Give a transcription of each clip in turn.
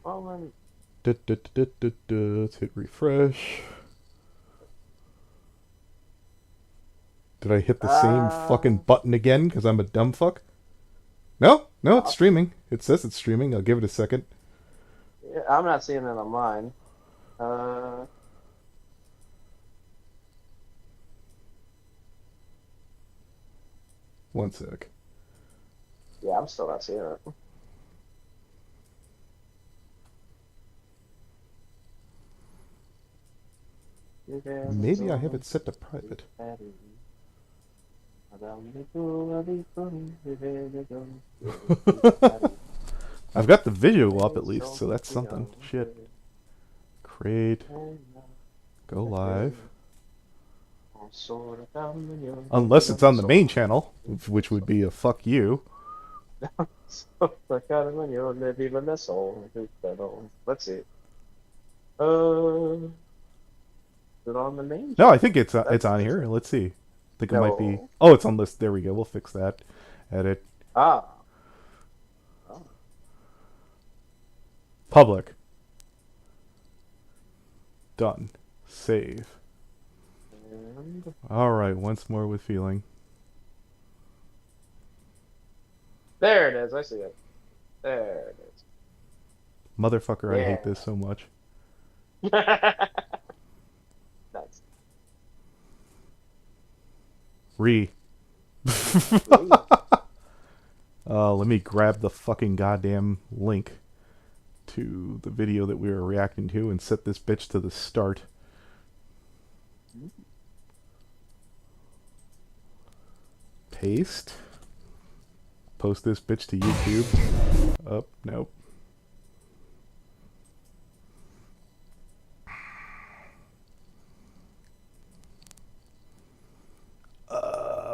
Well, then, Let's hit refresh. Did I hit the same fucking uh, button again because I'm a dumb fuck? No, no, it's possibly. streaming. It says it's streaming. I'll give it a second. Yeah, I'm not seeing it on mine. Uh, 1 sec. yeah, I'm still not seeing it. Maybe I have it set to private. I've got the video up at least, so that's something. Shit. Create. Go live. Unless it's on the main channel, which would be a fuck you. Let's see. Uh, is it on the main No, I channel? think it's That's on here. interesting. Let's see. I think it might be. No. Oh, it's on list. There we go. We'll fix that. Edit. Ah. Oh. Public. Done. Save. And Alright, once more with feeling. there it is. I see it. There it is. Motherfucker, I hate Yeah. this so much. That's Re. sweet. Let me grab the fucking goddamn link to the video that we were reacting to and set this bitch to the start. Paste. Post this bitch to YouTube. Oh, nope.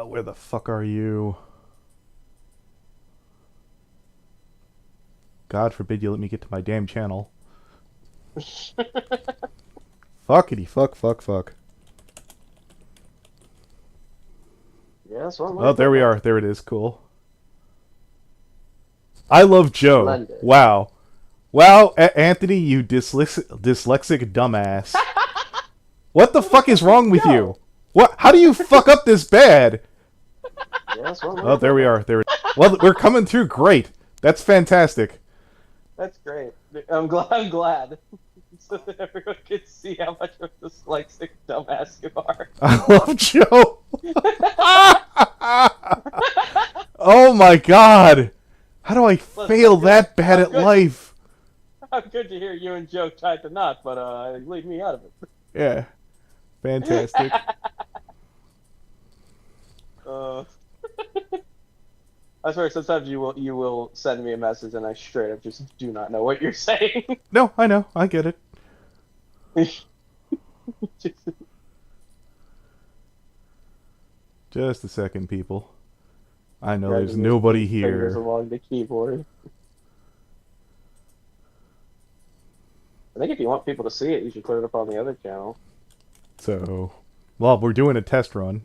Where the fuck are you? God forbid you let me get to my damn channel. Fuckity fuck fuck fuck. Yeah, that's one way Oh, to there put we that. are. There it is. Cool. I love Joe. Splendid. Wow. Wow, Anthony, you dyslexic dumbass. What the Who the fuck is fuck is wrong with you? Joe? What? How do you fuck up this bad? Yeah, that's one way Oh, to there put we that. are. There. Well, we're coming through great. That's fantastic. That's great. I'm glad. I'm glad. So that everyone can see how much of a dyslexic dumbass you are. I love Joe. Oh my god. How do I Listen, fail that bad I'm at good. life? I'm good to hear you and Joe tied the knot, but leave me out of Yeah, it. fantastic. uh, I swear, sometimes you will send me a message and I straight up just do not know what you're saying. No, I know. I get it. Just- Just a second, people. I know there's dragging your nobody fingers here. along the keyboard. I think if you want people to see it, you should put it up on the other channel. So, well, we're doing a test run.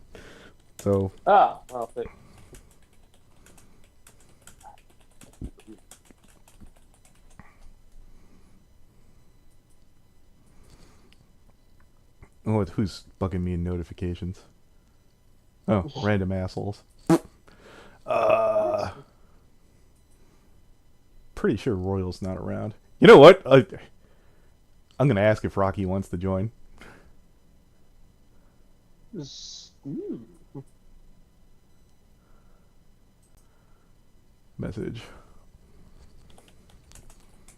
So, Ah, well, oh, who's bugging me in notifications? Oh, random assholes. Uh, pretty sure Royal's not around. You know what? I'm gonna ask if Rocky wants to join. ooh. Message.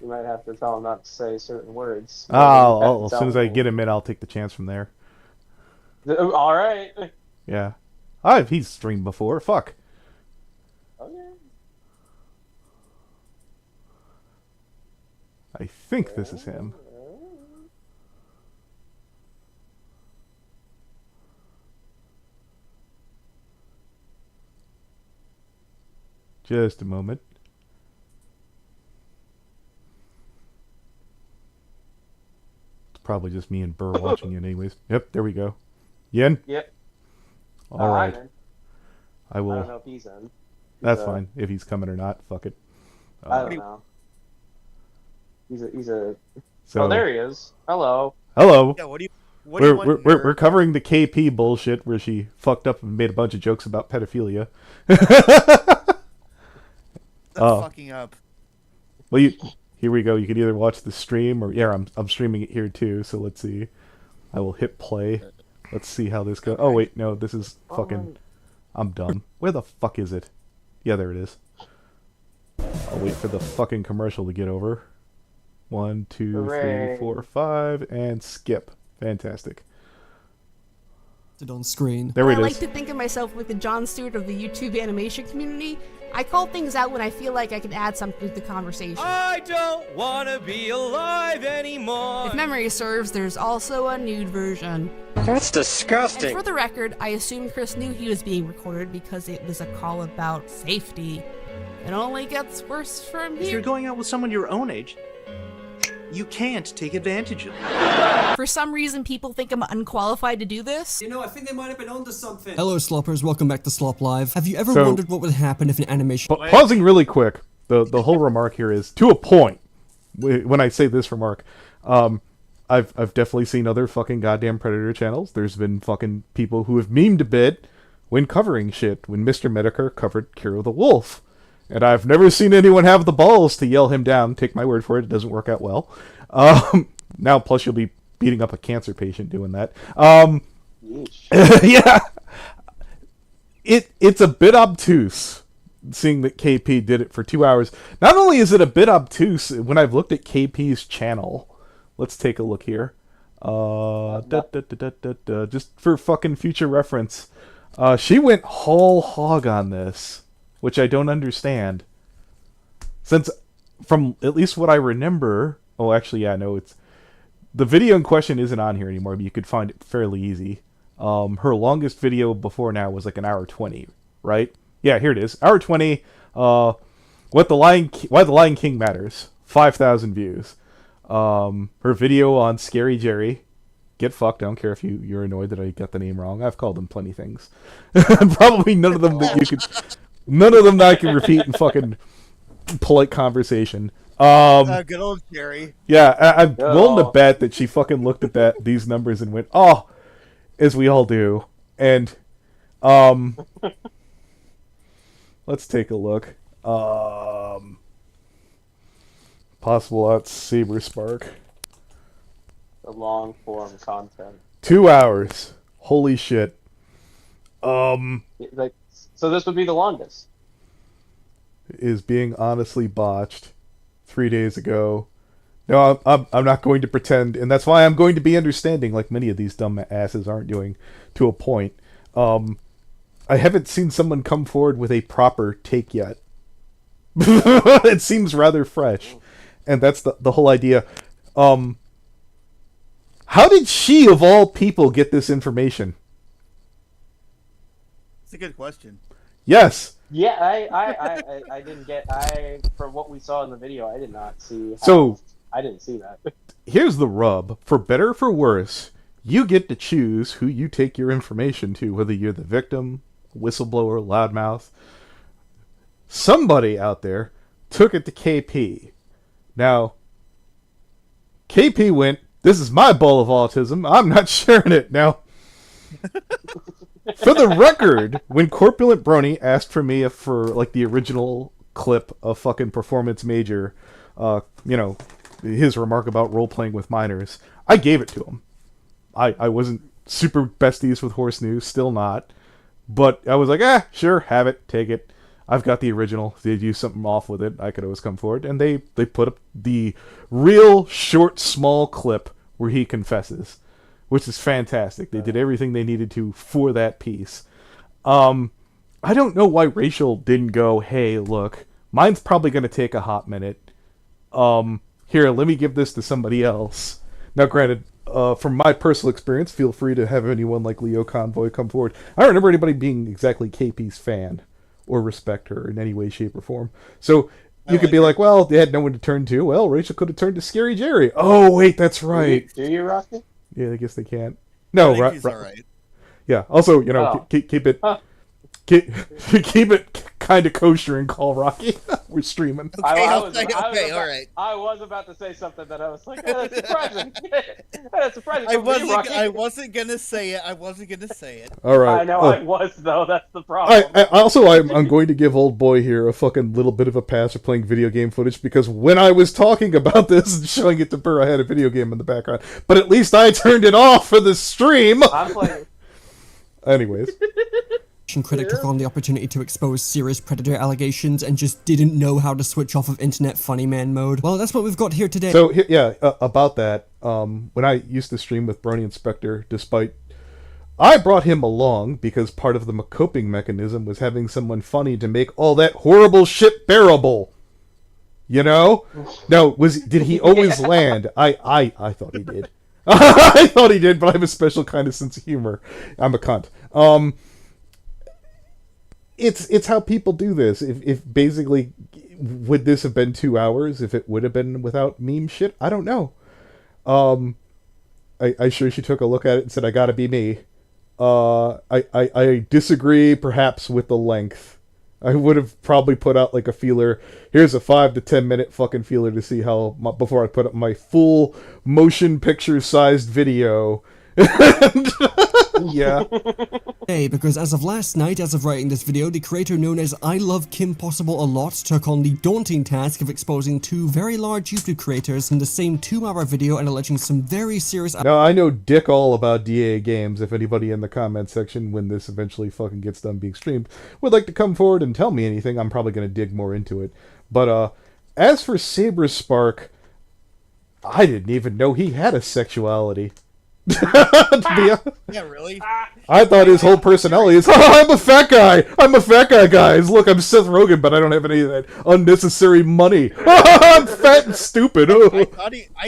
You might have to tell him not to say certain words. Or you Ah, have to as soon tell as I him. get him in, I'll take the chance from there. All right. Yeah. Ah, if he's streamed before, fuck. Okay. I think this is him. Just a moment. It's probably just me and Burr watching it anyways. Yep, there we go. Yin? Yep. I'm Alright. in. I I don't will. know if he's in. 'Cause, That's fine. If he's coming or not, fuck it. I Uh, don't know. He's a. So, Oh, there he is. Hello. hello. Yeah, what do you want, We're covering the KP bullshit where she fucked up and made a bunch of jokes about pedophilia. fucking up. Well, here we go. You can either watch the stream or I'm streaming it here too. So let's see. I will hit play. Let's see how this goes. Okay. Oh wait, no, this is fucking. I'm dumb. Where the fuck is it? Yeah, there it is. I'll wait for the fucking commercial to get over. 1, 2, Hooray. 3, 4, 5, and skip. Fantastic. On screen. There I it is. like to think of myself like the Jon Stewart of the YouTube animation community. I call things out when I feel like I can add something to the conversation. I don't want to be alive anymore. If memory serves, there's also a nude version. That's And disgusting. for the record, I assumed Chris knew he was being recorded because it was a call about safety. It only gets worse from If you're here. going out with someone your own age, you can't take advantage of them. For some reason, people think I'm unqualified to do this. You know, I think they might have been onto something. Hello, Sloppers. Welcome back to Slop Live. Have you ever So- wondered what would happen if an animation... Pausing really quick. The whole remark here is to a point. When I say this remark, I've definitely seen other fucking goddamn Predator channels. There's been fucking people who have memed a bit when covering shit. When Mr. Medicare covered Cure of the Wolf. And I've never seen anyone have the balls to yell him down. Take my word for it, it doesn't work out well. Now, plus you'll be beating up a cancer patient doing that. Yeah. It's a bit obtuse, seeing that KP did it for 2 hours. Not only is it a bit obtuse, when I've looked at KP's channel, let's take a look here. Just for fucking future reference. She went whole hog on this, which I don't understand. Since, from at least what I remember... Oh, actually, yeah, no, it's... The video in question isn't on here anymore, but you could find it fairly easy. Her longest video before now was like an hour 20, right? Yeah, here it is. Hour 20, why the Lion King matters. 5,000 views. Her video on Scary Jerry. Get fucked. I don't care if you're annoyed that I got the name wrong. I've called him plenty things. Probably none of them that you could... None of them that I can repeat in fucking polite conversation. Good old Jerry. Yeah, I'm willing to bet that she fucking looked at these numbers and went, "Oh," as we all do. And let's take a look. Possible out Saber Spark. The long form content. 2 hours. Holy shit. Like, so this would be the longest. Is being honestly botched 3 days ago. No, I'm not going to pretend, and that's why I'm going to be understanding, like many of these dumb asses aren't doing, to a point. I haven't seen someone come forward with a proper take yet. It seems rather fresh, and that's the whole idea. How did she, of all people, get this information? It's a good question. Yes. Yeah, I didn't get. From what we saw in the video, I did not see. So I didn't see that. Here's the rub. For better or for worse, you get to choose who you take your information to, whether you're the victim, whistleblower, loudmouth. Somebody out there took it to KP. Now, KP went, "This is my ball of autism. I'm not sharing it." Now, for the record, when Corpulent Brony asked for me for like the original clip of fucking Performance Major, his remark about role-playing with minors, I gave it to him. I wasn't super besties with Horse News, still not. But I was like, sure, have it, take it. I've got the original. If they'd use something off with it, I could always come forward. And they put up the real short, small clip where he confesses, which is fantastic. They did everything they needed to for that piece. I don't know why Rachel didn't go, "Hey, look, mine's probably going to take a hot minute. Here, let me give this to somebody else." Now, granted, from my personal experience, feel free to have anyone like Leo Convoy come forward. I don't remember anybody being exactly KP's fan or respect her in any way, shape, or form. So you could be like, well, they had no one to turn to. Well, Rachel could have turned to Scary Jerry. Oh, wait, that's right. Do you, Rocky? Yeah, I guess they can't. No, I think he's all right. Yeah. Also, keep it keep it kind of kosher and call Rocky. we're streaming. Okay, all right. I was about to say something that I was like, oh, that's surprising. That's surprising. I wasn't gonna say it. All right. I know I was though. That's the problem. I'm going to give old boy here a fucking little bit of a pass for playing video game footage because when I was talking about this and showing it to Burr, I had a video game in the background. But at least I turned it off for the stream. I'm playing. Anyways. Critic took on the opportunity to expose serious predator allegations and just didn't know how to switch off of internet funny man mode. Well, that's what we've got here today. So, about that, when I used to stream with Brony Inspector, I brought him along because part of the coping mechanism was having someone funny to make all that horrible shit bearable. You know? Now, did he always land? I thought he did. I thought he did, but I have a special kind of sense of humor. I'm a cunt. It's how people do this. If basically, would this have been 2 hours if it would have been without meme shit? I don't know. I sure she took a look at it and said, I gotta be me. I disagree perhaps with the length. I would have probably put out like a feeler. Here's a 5 to 10 minute fucking feeler to see before I put up my full motion picture sized video. Yeah. Hey, because as of last night, as of writing this video, the creator known as I Love Kim Possible a Lot took on the daunting task of exposing 2 very large YouTube creators in the same 2-hour video and alleging some very serious... Now, I know dick all about DA games. If anybody in the comment section, when this eventually fucking gets done being streamed, would like to come forward and tell me anything, I'm probably going to dig more into it. But, as for Saber Spark, I didn't even know he had a sexuality. Yeah, really? I thought his whole personality is, I'm a fat guy! I'm a fat guy, guys! Look, I'm Seth Rogen, but I don't have any of that unnecessary money. I'm fat and stupid! I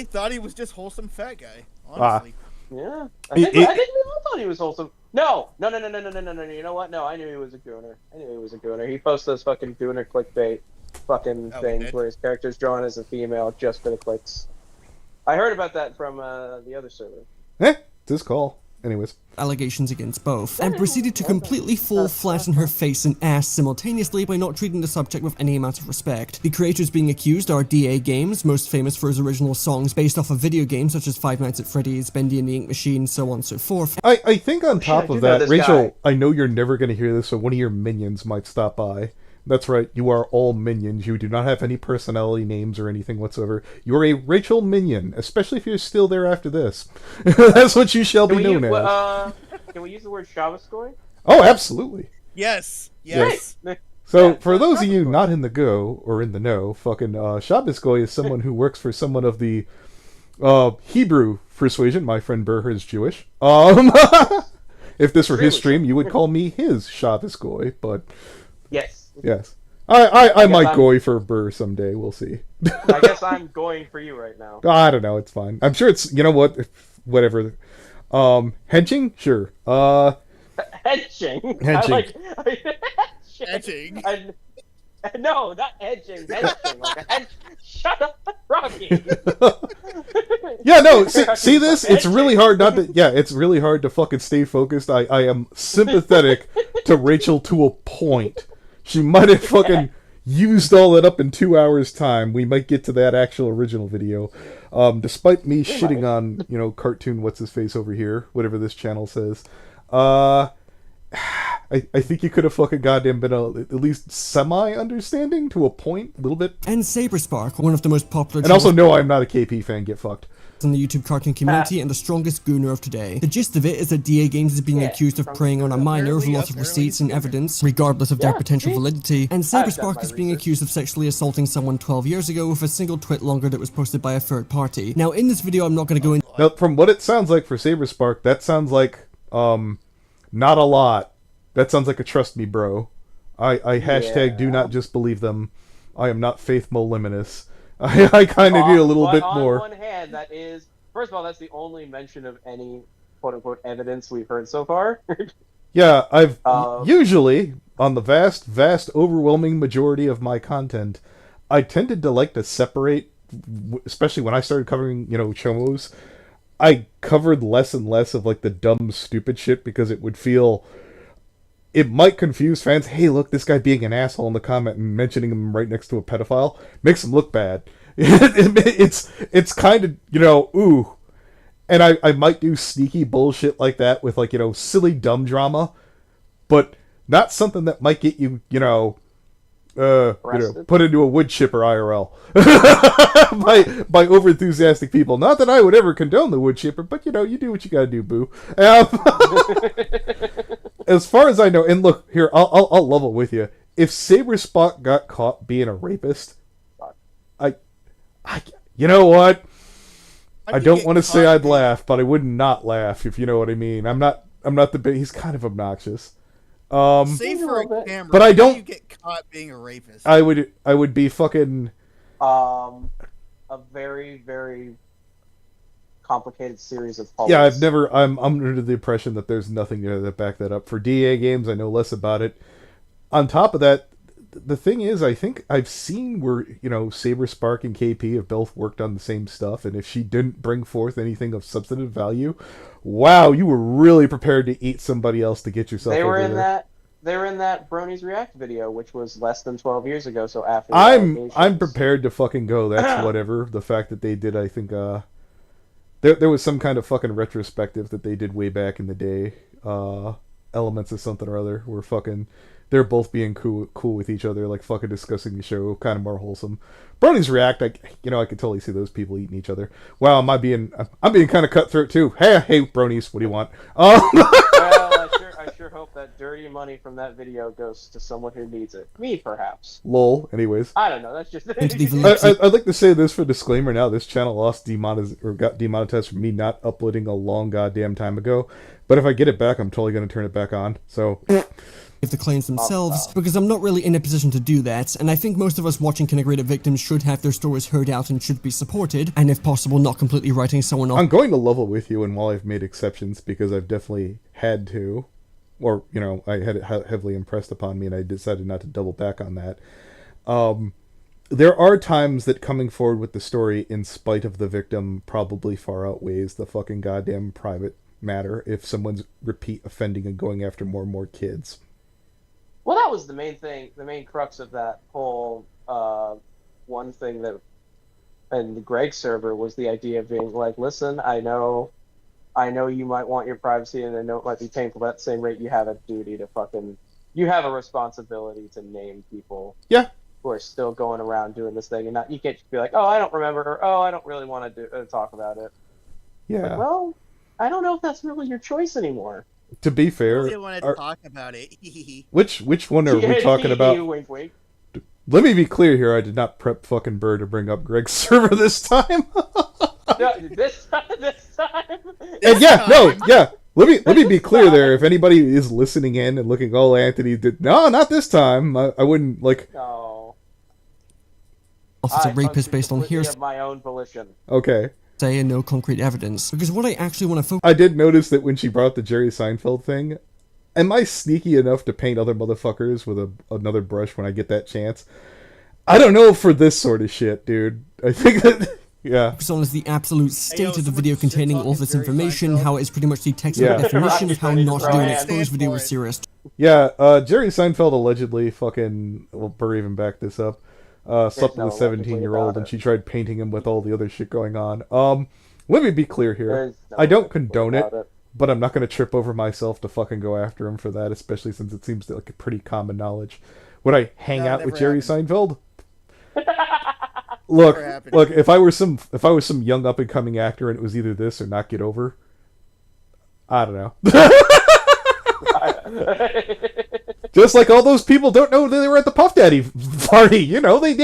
thought he was just wholesome fat guy, honestly. Yeah. I think we all thought he was wholesome. No. You know what? No, I knew he was a gooner. He posts those fucking gooner clickbait fucking things where his character's drawn as a female just for the clicks. I heard about that from the other server. It's his call. Anyways. Allegations against both, and proceeded to completely fall flat on her face and ass simultaneously by not treating the subject with any amount of respect. The creators being accused are DA Games, most famous for his original songs based off of video games such as Five Nights at Freddy's, Bendy and the Ink Machine, so on and so forth. I think on top of that, Rachel, I know you're never going to hear this, so one of your minions might stop by. That's right, you are all minions. You do not have any personality names or anything whatsoever. You are a Rachel minion, especially if you're still there after this. That's what you shall be known as. Can we use the word Shabaskoy? Oh, absolutely. Yes. So, for those of you not in the go, or in the know, fucking Shabaskoy is someone who works for someone of the Hebrew persuasion. My friend Burr is Jewish. If this were his stream, you would call me his Shabaskoy, but... Yes. I might go for Burr someday. We'll see. I guess I'm going for you right now. I don't know. It's fine. I'm sure it's... You know what? Whatever. Henching? Sure. Henching? Henching. No, not hedging. Henching. Like shut up, Rocky. Yeah, no. See this? It's really hard not to... Yeah, it's really hard to fucking stay focused. I am sympathetic to Rachel to a point. She might have fucking used all that up in 2 hours' time. We might get to that actual original video. Despite me shitting on, cartoon what's-his-face over here, whatever this channel says. I think you could have fucking goddamn been at least semi-understanding to a point, a little bit. And Saberspark, one of the most popular... And also, no, I'm not a KP fan, get fucked. In the YouTube cartoon community and the strongest gooner of today. The gist of it is that DA Games is being accused of preying on a minor with lots of receipts and evidence, regardless of their potential validity, and Saberspark is being accused of sexually assaulting someone 12 years ago with a single twit longer that was posted by a third party. Now, in this video, I'm not going to go into... Now, from what it sounds like for Saberspark, that sounds like, not a lot. That sounds like a trust me, bro. I hashtag do not just believe them. I am not Faith Moliminous. I kind of need a little bit more. On one hand, that is... First of all, that's the only mention of any quote-unquote evidence we've heard so far. Yeah, I've... usually, on the vast, overwhelming majority of my content, I tended to like to separate, especially when I started covering, chomos, I covered less and less of, like, the dumb, stupid shit because it would feel it might confuse fans. Hey, look, this guy being an asshole in the comment and mentioning him right next to a pedophile makes him look bad. It's kind of, ooh. And I might do sneaky bullshit like that with, like, silly dumb drama, but not something that might get you, put into a wood chipper IRL by overenthusiastic people. Not that I would ever condone the wood chipper, but you do what you gotta do, boo. As far as I know, and look here, I'll level with you. If Saber Spock got caught being a rapist, you know what? I don't want to say I'd laugh, but I would not laugh, if you know what I mean. I'm not the he's kind of obnoxious. Say for a camera, but I don't. You get caught being a rapist. I would be fucking. A very, very complicated series of policies. Yeah, I'm under the impression that there's nothing there that back that up. For DA games, I know less about it. On top of that, the thing is, I think I've seen where, Saber Spark and KP have both worked on the same stuff, and if she didn't bring forth anything of substantive value, wow, you were really prepared to eat somebody else to get yourself over there. They were in that Bronies React video, which was less than 12 years ago, so after I'm prepared to fucking go, that's whatever. The fact that they did, I think, there was some kind of fucking retrospective that they did way back in the day, Elements of something or other, where fucking they're both being cool with each other, like fucking discussing the show, kind of more wholesome. Bronies React, I could totally see those people eating each other. Wow, I'm being kind of cutthroat too. Hey, Bronies, what do you want? Well, I sure hope that dirty money from that video goes to someone who needs it. Me, perhaps. Lol. Anyways, I don't know. That's just. I'd like to say this for disclaimer now. This channel got demonetized for me not uploading a long goddamn time ago. But if I get it back, I'm totally going to turn it back on. So. Of the claims themselves, because I'm not really in a position to do that, and I think most of us watching Kinegraded victims should have their stories heard out and should be supported, and if possible, not completely writing someone off. I'm going to level with you, and while I've made exceptions, because I've definitely had to, or, I had it heavily impressed upon me, and I decided not to double back on that. There are times that coming forward with the story in spite of the victim probably far outweighs the fucking goddamn private matter if someone's repeat offending and going after more and more kids. Well, that was the main thing, the main crux of that whole one thing that, in the Greg server, was the idea of being like, listen, I know you might want your privacy, and I know it might be painful, but at the same rate, you have a duty to you have a responsibility to name people. Yeah. Who are still going around doing this thing, and you can't just be like, oh, I don't remember, or oh, I don't really want to talk about it. Yeah. Like, well, I don't know if that's really your choice anymore. To be fair, I really want to talk about it. which one are we talking about? Wink, wink. Let me be clear here. I did not prep fucking Burr to bring up Greg's server this time. No, this time. And yeah. Let me be clear there. If anybody is listening in and looking, oh, Anthony did not this time. I wouldn't like. No. Officer rapist based on hearsay. Of my own volition. Okay. Say and no concrete evidence, because what I actually want to focus. I did notice that when she brought the Jerry Seinfeld thing, am I sneaky enough to paint other motherfuckers with another brush when I get that chance? I don't know for this sort of shit, dude. I think that yeah. Focus on is the absolute state of the video containing all this information, how it is pretty much the textbook definition of how not to do an exposed video with serious. Yeah, Jerry Seinfeld allegedly fucking. Well, Burr even backed this up. Slept with a 17-year-old, and she tried painting him with all the other shit going on. Let me be clear here. I don't condone it, but I'm not going to trip over myself to fucking go after him for that, especially since it seems like a pretty common knowledge. Would I hang out with Jerry Seinfeld? Look, if I was some young up and coming actor and it was either this or not get over, I don't know. Just like all those people don't know they were at the Puff Daddy party, they know they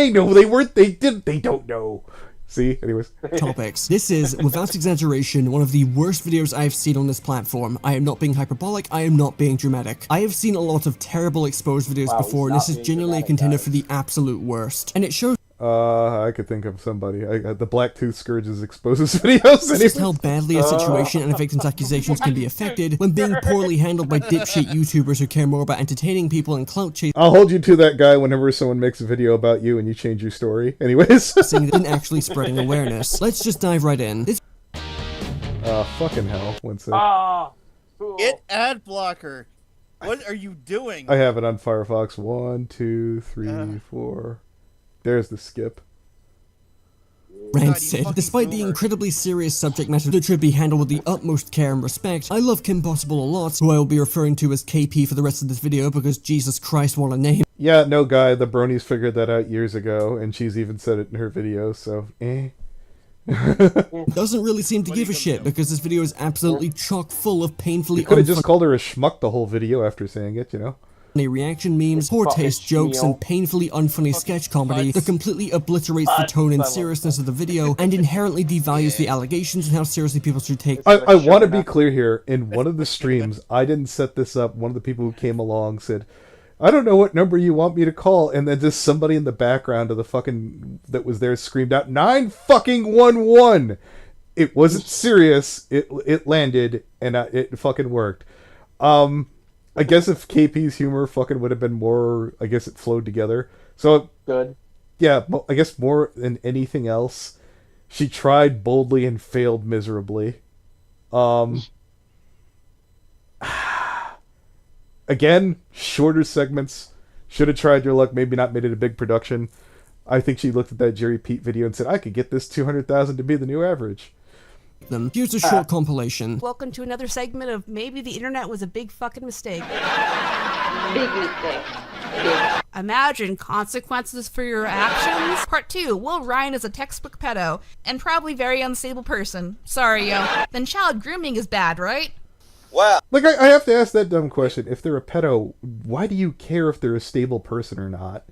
don't know. See, anyways. Topics. This is, without exaggeration, one of the worst videos I've seen on this platform. I am not being hyperbolic, I am not being dramatic. I have seen a lot of terrible exposed videos before, and this is genuinely a contender for the absolute worst. And it shows I could think of somebody. The Black Tooth Scourges exposes videos. Just how badly a situation and a victim's accusations can be affected when being poorly handled by dipshit YouTubers who care more about entertaining people and clout chasing. I'll hold you to that guy whenever someone makes a video about you and you change your story. Anyways. Than actually spreading awareness. Let's just dive right in. Fucking hell. One sec. Cool. Get ad blocker. What are you doing? I have it on Firefox. 1, 2, 3, 4. There's the skip. Rand said, despite the incredibly serious subject matter that should be handled with the utmost care and respect, I love Kim Possible a lot, who I will be referring to as KP for the rest of this video because Jesus Christ, what a name. Yeah, no guy, the bronies figured that out years ago, and she's even said it in her video, so Doesn't really seem to give a shit because this video is absolutely chock full of painfully You could have just called her a schmuck the whole video after saying it, you know? reaction memes, poor taste jokes, and painfully unfunny sketch comedy that completely obliterates the tone and seriousness of the video and inherently devalues the allegations and how seriously people should take. I want to be clear here. In one of the streams, I didn't set this up. One of the people who came along said, I don't know what number you want me to call, and then just somebody in the background of the fucking that was there screamed out 9-fucking-1-1. It wasn't serious. It landed, and it fucking worked. I guess if KP's humor fucking would have been more, I guess it flowed together. So good. Yeah, I guess more than anything else, she tried boldly and failed miserably. Again, shorter segments. Should have tried your luck. Maybe not made it a big production. I think she looked at that Jerry Pete video and said, I could get this 200,000 to be the new average. Here's a short compilation. Welcome to another segment of Maybe the Internet Was a Big Fucking Mistake. Big mistake. Imagine consequences for your actions. Part 2. Will Ryan is a textbook pedo and probably very unstable person. Sorry, yo. Then child grooming is bad, right? Wow. Like, I have to ask that dumb question. If they're a pedo, why do you care if they're a stable person or not?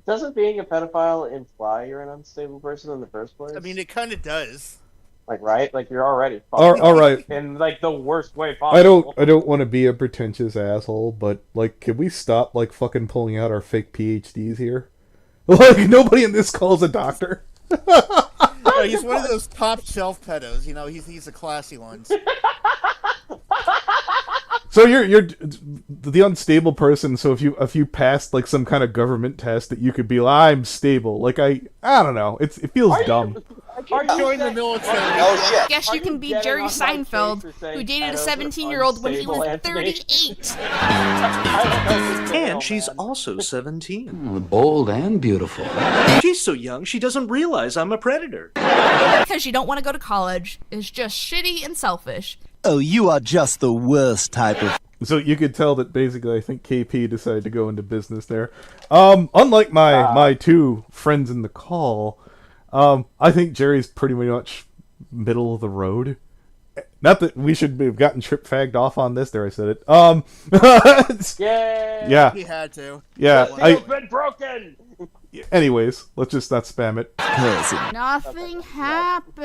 Doesn't being a pedophile imply you're an unstable person in the first place? I mean, it kind of does. Like, right? Like, you're already all right. In, like, the worst way possible. I don't want to be a pretentious asshole, but, like, can we stop, like, fucking pulling out our fake PhDs here? Like, nobody in this call's a doctor. No, he's one of those top shelf pedos, you know, he's a classy one. So you're the unstable person, so if you passed, like, some kind of government test that you could be like, I'm stable. Like, I don't know. It feels dumb. Join the military. Oh shit. Guess you can be Jerry Seinfeld, who dated a 17-year-old when he was 38. And she's also 17. Bold and beautiful. She's so young, she doesn't realize I'm a predator. Because you don't want to go to college. It's just shitty and selfish. Oh, you are just the worst type of... So you could tell that basically I think KP decided to go into business there. Unlike my two friends in the call, I think Jerry's pretty much middle of the road. Not that we should have gotten trip-fagged off on this. There, I said it. Yay! Yeah. He had to. Yeah. The deal's been broken! Anyways, let's just not spam it. Nothing happened.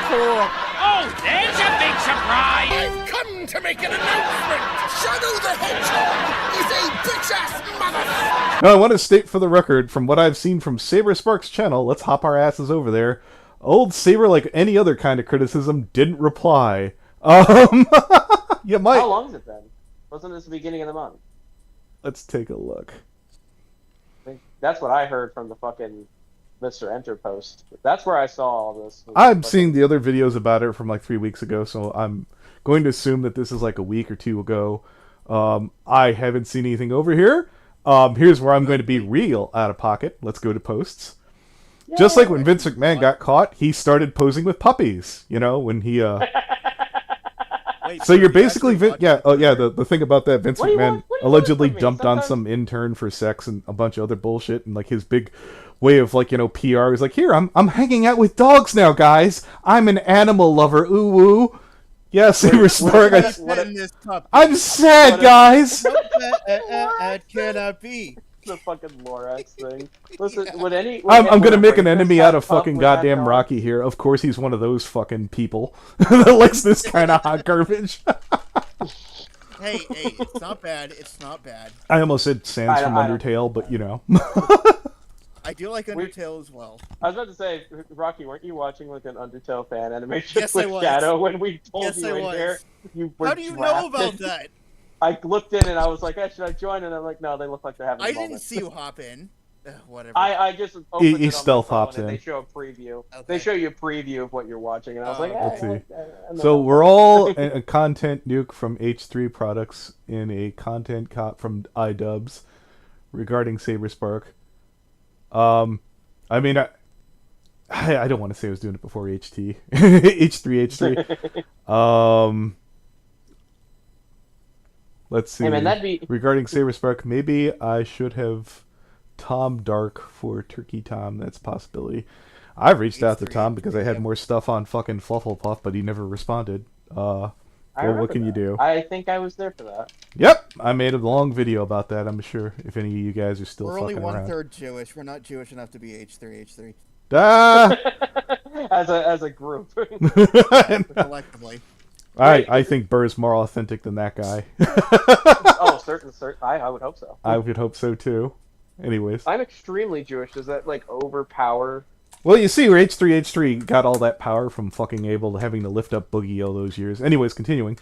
Cool. Oh, there's a big surprise! I've come to make an announcement! Shadow the Hedgehog is a bitch-ass motherfucker! Now, I want to state for the record, from what I've seen from Saber Sparks' channel, let's hop our asses over there. Old Saber, like any other kind of criticism, didn't reply. You might. How long has it been? Wasn't this the beginning of the month? Let's take a look. I think that's what I heard from the fucking Mr. Enter post. That's where I saw all this. I'm seeing the other videos about it from like 3 weeks ago, so I'm going to assume that this is like a week or two ago. I haven't seen anything over here. Here's where I'm going to be real out of pocket. Let's go to posts. Yay. Just like when Vince McMahon got caught, he started posing with puppies, you know, when he... Wait, so you're basically... the thing about that, Vince McMahon allegedly dumped on some intern for sex and a bunch of other bullshit, and like his big way of, like, you know, PR is like, here, I'm hanging out with dogs now, guys. I'm an animal lover. Ooh, woo. Yeah, Saber Spark. I'm sad, guys. What can I be? The fucking Lorax thing. Listen, I'm gonna make an enemy out of fucking goddamn Rocky here. Of course, he's one of those fucking people that likes this kind of hot garbage. Hey, it's not bad. It's not bad. I almost said Sans from Undertale, but you know. I do like Undertale as well. I was about to say, Rocky, weren't you watching like an Undertale fan animation yes, with Shadow when we told you in here? How do you know about that? I looked in and I was like, hey, should I join? And I'm like, no, they look like they're having a moment. I didn't see you hop in. Whatever. I just opened it on stealth my phone hops and in. they show a preview. Okay. They show you a preview of what you're watching, and I was like, Let's see. I'm So not- we're all a content nuke from H3 products in a content cop from iDubbbz regarding SaberSpark. I mean, I don't want to say I was doing it before HT. H3. Let's see. Hey man, that'd be Regarding SaberSpark, maybe I should have Tom Dark for Turkey Tom. That's a possibility. I've reached out to Tom because I had more stuff on fucking Flufflepuff, but he never responded. Well, what can you do? I think I was there for that. Yep, I made a long video about that. I'm sure if any of you guys are still We're fucking only around. 1/3 Jewish. We're not Jewish enough to be H3. Ah! as a group. Collectively. I think Burr's more authentic than that guy. Oh, certain. I would hope so. I would hope so too. Anyways. I'm extremely Jewish. Does that like overpower? Well, you see where H3 got all that power from fucking able to having to lift up Boogie all those years. Anyways, continuing.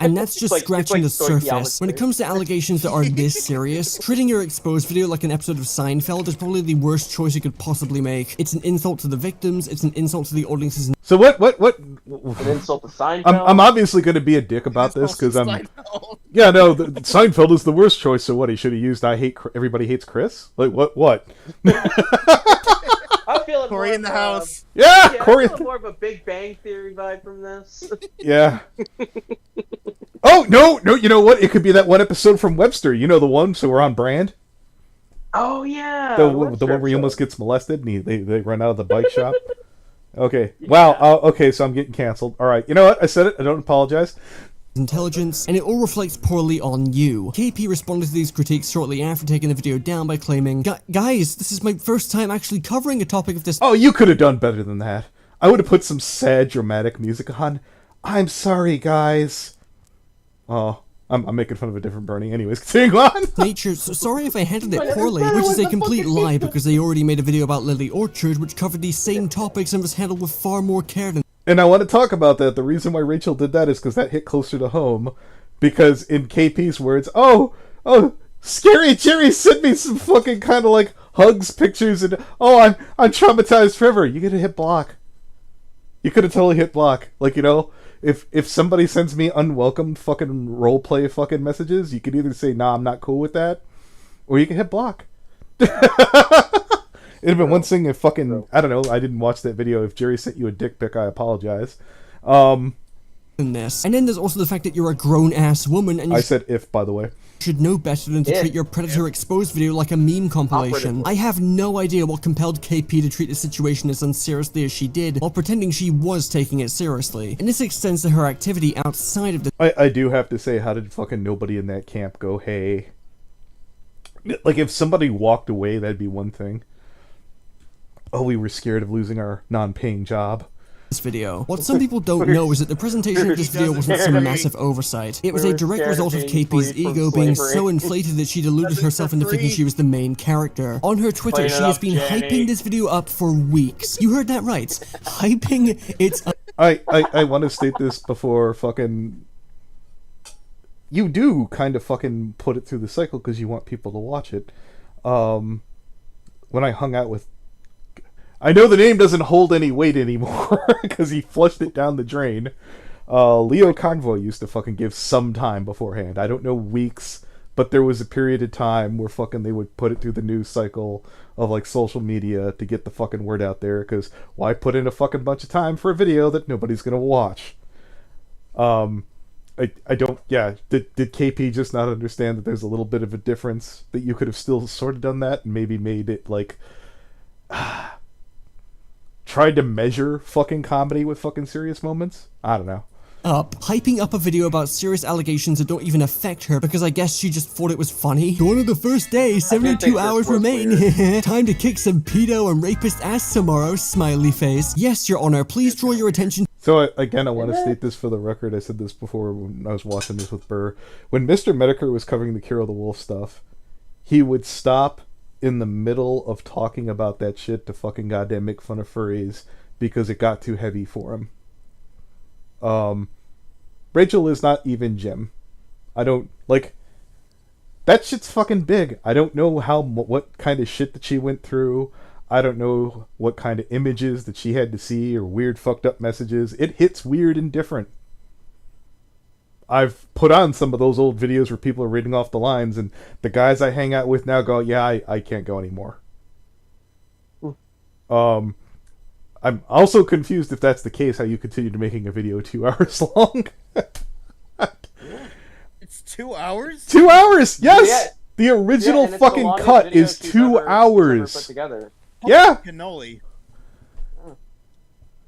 And that's just scratching the surface. stoichiometry. When it comes to allegations that are this serious, treating your exposed video like an episode of Seinfeld is probably the worst choice you could possibly make. It's an insult to the victims, it's an insult to the audience's... So what? An insult to Seinfeld. I'm obviously going to be a dick about this because I'm... Yeah, no, Seinfeld is the worst choice, so what, he should have used Everybody Hates Chris? Like, what? I'm feeling Corey more in the of, house. Yeah, I'm Corey... feeling more of a Big Bang Theory vibe from this. Yeah. Oh, no, you know what? It could be that one episode from Webster. You know the one, so we're on brand? Oh, yeah. The one where he almost gets molested and they run out of the bike shop? Okay. Wow. Okay, so I'm getting canceled. All right. You know what? I said it. I don't apologize. Intelligence, and it all reflects poorly on you. KP responded to these critiques shortly after taking the video down by claiming, Guys, this is my first time actually covering a topic of this— Oh, you could have done better than that. I would have put some sad, dramatic music on. I'm sorry, guys. Oh, I'm making fun of a different Bernie. Anyways, continuing on. nature, so sorry if I handled it poorly, which is a complete lie because they already made a video about Lily Orchard which covered these same topics and was handled with far more care than— And I want to talk about that. The reason why Rachel did that is because that hit closer to home. Because in KP's words, oh, Scary Jerry sent me some fucking kind of like hugs pictures and I'm traumatized forever. You could have hit block. You could have totally hit block. Like, you know, if somebody sends me unwelcome fucking roleplay fucking messages, you could either say, nah, I'm not cool with that, or you can hit block. It'd have been one thing if fucking, I don't know, I didn't watch that video. If Jerry sent you a dick pic, I apologize. this. And then there's also the fact that you're a grown-ass woman and you I said if, by the way. should know better than to treat your Predator exposed video like a meme compilation. I have no idea what compelled KP to treat the situation as unseriously as she did, while pretending she was taking it seriously. And this extends to her activity outside of the— I do have to say, how did fucking nobody in that camp go, hey? Like, if somebody walked away, that'd be one thing. Oh, we were scared of losing our non-paying job. This video. What some people don't know is that the presentation of this video wasn't some massive oversight. It was a direct result of KP's ego being so inflated that she deluded herself into thinking she was the main character. On her Twitter, she has been hyping this video up for weeks. You heard that right. Hyping it up. I want to state this before fucking... You do kind of fucking put it through the cycle because you want people to watch it. When I hung out with... I know the name doesn't hold any weight anymore because he flushed it down the drain. Leo Convoy used to fucking give some time beforehand. I don't know weeks, but there was a period of time where fucking they would put it through the news cycle of like social media to get the fucking word out there, because why put in a fucking bunch of time for a video that nobody's gonna watch? I don't, yeah, did KP just not understand that there's a little bit of a difference, that you could have still sort of done that and maybe made it like... tried to measure fucking comedy with fucking serious moments? I don't know. Hyping up a video about serious allegations that don't even affect her because I guess she just thought it was funny. Dawn of the first day, 72 hours remain. Time to kick some pedo and rapist ass tomorrow, smiley face. Yes, your honor, please draw your attention. So again, I want to state this for the record. I said this before when I was watching this with Burr. When Mr. Medicare was covering the Cure of the Wolf stuff, he would stop in the middle of talking about that shit to fucking goddamn make fun of furries because it got too heavy for him. Rachel is not even Jim. I don't, like, that shit's fucking big. I don't know what kind of shit that she went through. I don't know what kind of images that she had to see or weird fucked up messages. It hits weird and different. I've put on some of those old videos where people are reading off the lines, and the guys I hang out with now go, yeah, I can't go anymore. I'm also confused if that's the case, how you continued making a video 2 hours long. It's 2 hours? 2 hours! Yes! Yeah. The original and fucking cut is 2 hours. Put together. Yeah! Cannoli.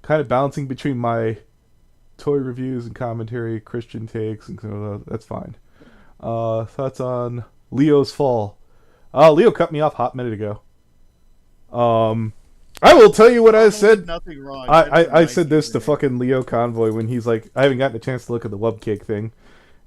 Kind of balancing between my toy reviews and commentary, Christian takes, and that's fine. Thoughts on Leo's fall. Leo cut me off a hot minute ago. I will tell you what I said. Nothing wrong. I said this to fucking Leo Convoy when he's like, I haven't gotten a chance to look at the webcake thing.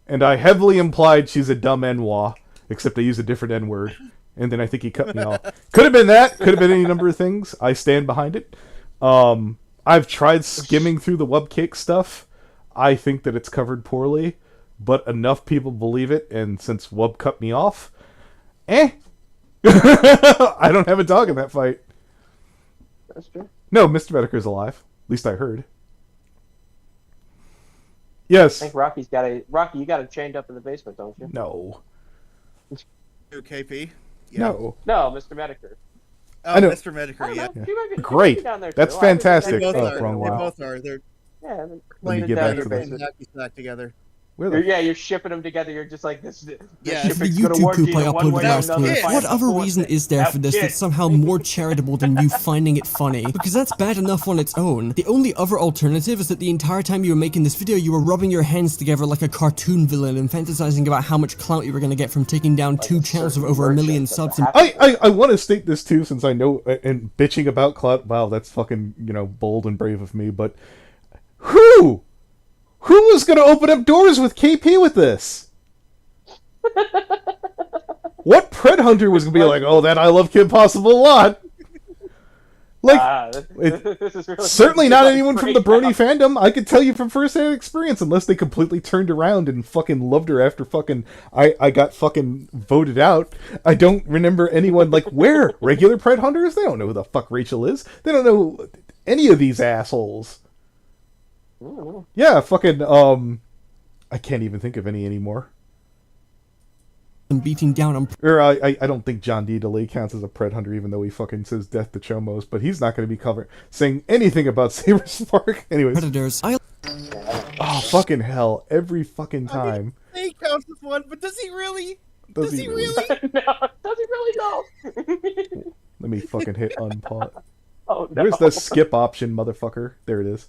And I heavily implied she's a dumb N-wa, except I used a different N-word. And then I think he cut me off. Could have been that. Could have been any number of things. I stand behind it. I've tried skimming through the webcake stuff. I think that it's covered poorly, but enough people believe it, and since Wub cut me off, I don't have a dog in that fight. That's true. No, Mr. Medicare's alive. At least I heard. Yes. I think Rocky, you got it chained up in the basement, don't you? No. KP? Yeah. No. No, Mr. Medicare. Oh, I know. Mr. Medicare, yeah. Great. That's fantastic. They both Oh, are. wrong They one. both are. They're Yeah, Let me get back to this. happy snack together. You're shipping them together. You're just like this. Yeah. The shipping's gonna YouTube work poop I either one way uploaded or last another. week. Find What the other fourth reason thing. is there for this that's somehow more charitable than you finding it funny? Because that's bad enough on its own. The only other alternative is that the entire time you were making this video, you were rubbing your hands together like a cartoon villain and fantasizing about how much clout you were going to get from taking down two channels of over 1 million subs. And I want to state this too, since I know, and bitching about clout, wow, that's fucking, bold and brave of me, but who was going to open up doors with KP with this? What Pred Hunter was going to be like, oh, that I love Kim Possible a lot? Like, this is really certainly not anyone from the Brony now. fandom. I could tell you from first-hand experience, unless they completely turned around and fucking loved her after fucking I got fucking voted out. I don't remember anyone, like, where? Regular Pred Hunters? They don't know who the fuck Rachel is. They don't know any of these assholes. Yeah, fucking, I can't even think of any anymore. beating down on I don't think John D. DeLay counts as a Pred Hunter, even though he fucking says death to Chomos, but he's not going to be saying anything about Saber Spark. Anyways. predators. Oh, fucking hell. Every fucking time. He counts as one, but does he really? Does he really? No, does he really know? Let me fucking hit unpause. Oh, no. Where's the skip option, motherfucker? There it is.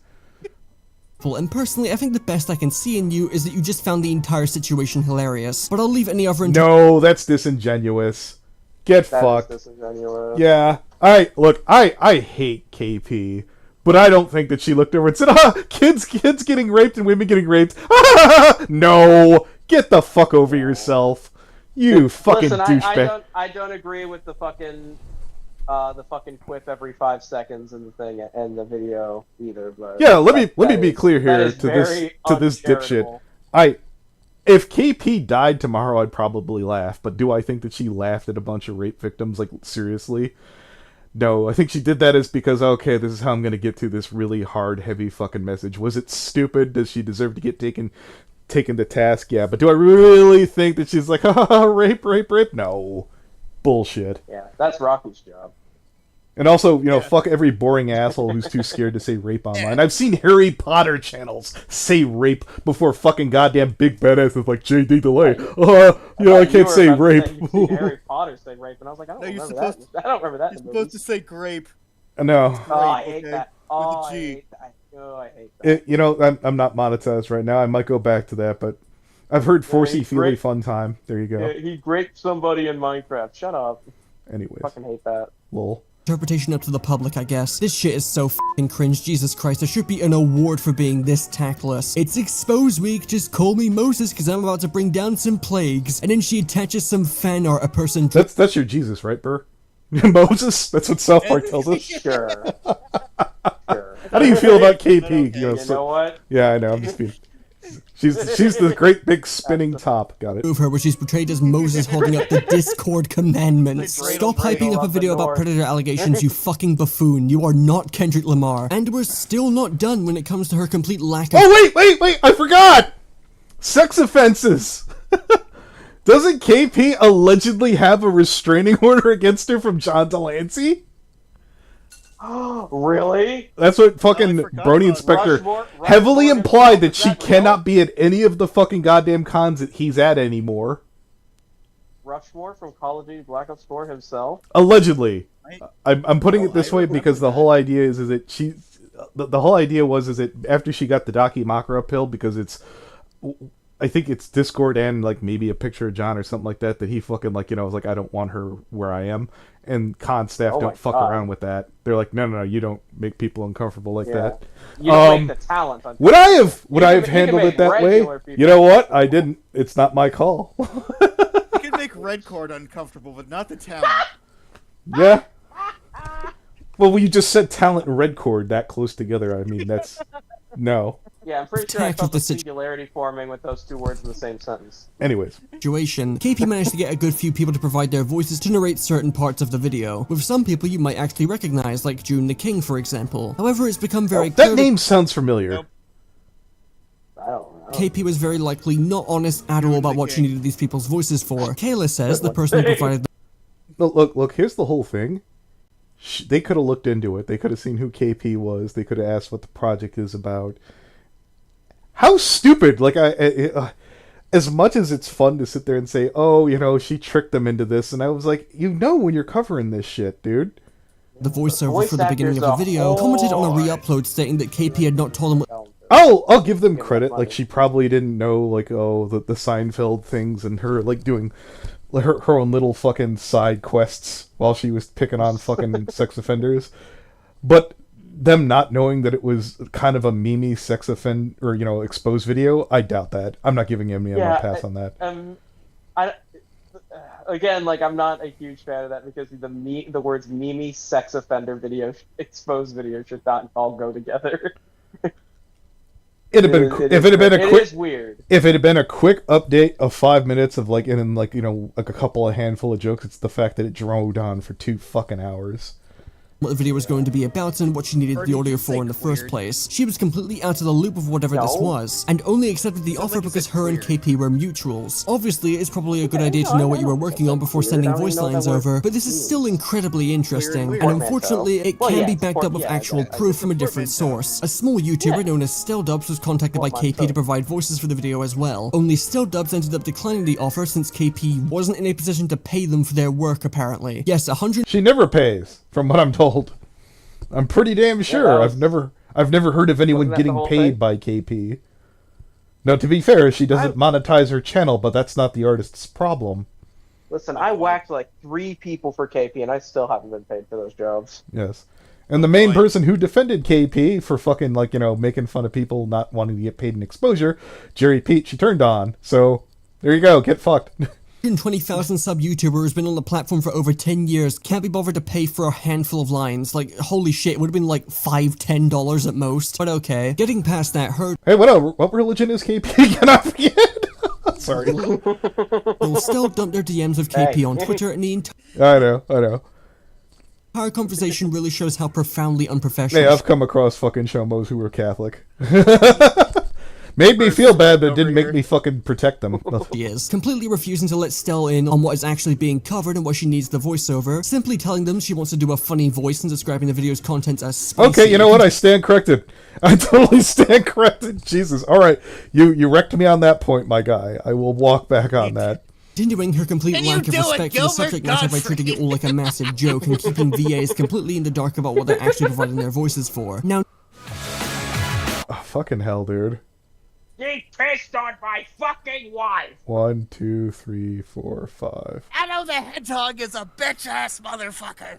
And personally, I think the best I can see in you is that you just found the entire situation hilarious. But I'll leave any other... No, that's disingenuous. Get fucked. Disingenuous. Yeah. Alright, look, I hate KP, but I don't think that she looked over and said, kids getting raped and women getting raped. No! Get the fuck over yourself. You fucking douchebag. I don't agree with the fucking quip every 5 seconds in the thing and the video either. But yeah, let me be clear here to this dipshit. If KP died tomorrow, I'd probably laugh. But do I think that she laughed at a bunch of rape victims? Like, seriously? No, I think she did that as because, okay, this is how I'm gonna get to this really hard, heavy fucking message. Was it stupid? Does she deserve to get taken to task? Yeah, but do I really think that she's like, rape? No. Bullshit. Yeah, that's Rocky's job. And also, fuck every boring asshole who's too scared to say rape online. I've seen Harry Potter channels say rape before fucking goddamn big badasses like JD Delay. I can't say rape. Harry Potter said rape, and I was like, I don't remember that. I don't remember that. You're supposed to say grape. No. Oh, I hate that. Oh, I hate that. I hate that. I'm not monetized right now. I might go back to that, but I've heard Forcey Feely fun time. There you go. Yeah, he raped somebody in Minecraft. Shut up. Anyways. Fucking hate that. Lol. Interpretation up to the public, I guess. This shit is so f***ing cringe. Jesus Christ, there should be an award for being this tactless. It's Expose Week, just call me Moses because I'm about to bring down some plagues. And then she attaches some fan art, a person to- That's your Jesus, right, Burr? Moses? That's what South Park tells us? Sure. How do you feel about KP? You know what? Yeah, I know, I'm just being... She's the great big spinning top. Got it. Of her, where she's portrayed as Moses holding up the Discord commandments. Stop hyping up a video about predator allegations, you fucking buffoon. You are not Kendrick Lamar. And we're still not done when it comes to her complete lack of— Oh, wait! I forgot! Sex offenses! Doesn't KP allegedly have a restraining order against her from John Delancey? Really? That's what fucking Brony Inspector heavily implied, that she cannot be at any of the fucking goddamn cons that he's at anymore. Rushmore from Call of Duty Black Ops 4 himself? Allegedly. I'm putting it this way because the whole idea is that she... The whole idea was that after she got the Dakimakura pill, because it's... I think it's Discord and like maybe a picture of John or something like that he fucking like, was like, I don't want her where I am. And con staff don't fuck around with that. They're like, no, you don't make people uncomfortable like that. You don't make the talent uncomfortable. Would I have handled it that way? You know what? I didn't. It's not my call. You can make Redcord uncomfortable, but not the talent. Yeah. Well, you just said talent and Redcord that close together. I mean, that's... No. Yeah, I'm pretty sure I felt the singularity forming with those two words in the same sentence. Anyways. Situation. KP managed to get a good few people to provide their voices to narrate certain parts of the video. With some people you might actually recognize, like June the King, for example. However, it's become very clear that name sounds familiar. I don't know. KP was very likely not honest at all about what she needed these people's voices for. Kayla says the person who provided Look, here's the whole thing. They could have looked into it. They could have seen who KP was. They could have asked what the project is about. How stupid! Like, as much as it's fun to sit there and say, oh, she tricked them into this, and I was like, when you're covering this shit, dude. The voiceover for the beginning of the video commented on a re-upload stating that KP had not told him what... I'll give them credit. Like, she probably didn't know, like, the Seinfeld things and her, like, doing her own little fucking side quests while she was picking on fucking sex offenders. But them not knowing that it was kind of a memey sex offend or exposed video, I doubt that. I'm not giving him a pass on that. Again, like, I'm not a huge fan of that because the words memey sex offender video, exposed video should not all go together. If it had been a quick update of 5 minutes of like a couple of handful of jokes, it's the fact that it drove on for 2 fucking hours. What the video was going to be about and what she needed the audio for in the first place. She was completely out of the loop of whatever this was, and only accepted the offer because her and KP were mutuals. Obviously, it's probably a good idea to know what you were working on before sending voice lines over, but this is still incredibly interesting, and unfortunately, it can be backed up with actual proof from a different source. A small YouTuber known as Stilldubs was contacted by KP to provide voices for the video as well, only Stilldubs ended up declining the offer since KP wasn't in a position to pay them for their work, apparently. Yes, She never pays, from what I'm told. I'm pretty damn sure. I've never heard of anyone getting paid by KP. Now, to be fair, she doesn't monetize her channel, but that's not the artist's problem. Listen, I whacked like 3 people for KP, and I still haven't been paid for those jobs. Yes. And the main person who defended KP for fucking, making fun of people not wanting to get paid in exposure, Jerry Pete, she turned on. So, there you go. Get fucked. 120,000 sub YouTuber has been on the platform for over 10 years, can't be bothered to pay for a handful of lines. Like, holy shit, it would have been like $5-10 at most. But okay. Getting past that, Hey, what religion is KP again? I forget. Sorry. They'll still dump their DMs of KP on Twitter, and the I know. Our conversation really shows how profoundly unprofessional. Hey, I've come across fucking shomos who were Catholic. Made me feel bad, but it didn't make me fucking protect them. She is completely refusing to let Stell in on what is actually being covered and what she needs the voiceover, simply telling them she wants to do a funny voice and describing the video's content as spicy. Okay, you know what? I stand corrected. I totally stand corrected. Jesus. All right, you wrecked me on that point, my guy. I will walk back on that. Continuing her complete lack of respect for the subject matter by treating it all like a massive joke and keeping VAs completely in the dark about what they're actually providing their voices for. Now, fucking hell, dude. He pissed on my fucking wife! 1, 2, 3, 4, 5. Shadow the Hedgehog is a bitch-ass motherfucker!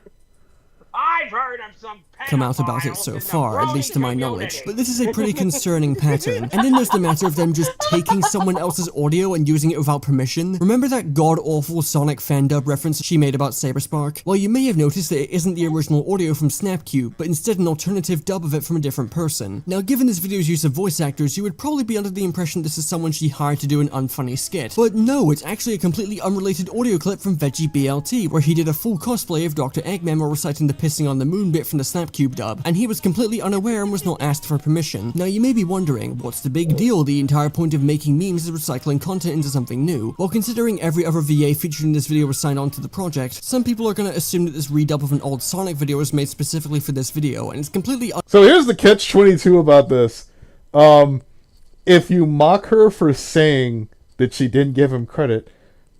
I've heard of some come out about it pedophiles so in the far, at Brony least to my community. knowledge. But this is a pretty concerning pattern. And then there's the matter of them just taking someone else's audio and using it without permission. Remember that god-awful Sonic fan dub reference she made about Saberspark? Well, you may have noticed that it isn't the original audio from Snapcube, but instead an alternative dub of it from a different person. Now, given this video's use of voice actors, you would probably be under the impression this is someone she hired to do an unfunny skit. But no, it's actually a completely unrelated audio clip from Veggie BLT, where he did a full cosplay of Dr. Eggman while reciting the pissing on the moon bit from the Snapcube dub, and he was completely unaware and was not asked for permission. Now, you may be wondering, what's the big deal? The entire point of making memes is recycling content into something new. Well, considering every other VA featured in this video was signed on to the project, some people are gonna assume that this redub of an old Sonic video was made specifically for this video, and it's completely So here's the catch-22 about this. If you mock her for saying that she didn't give him credit,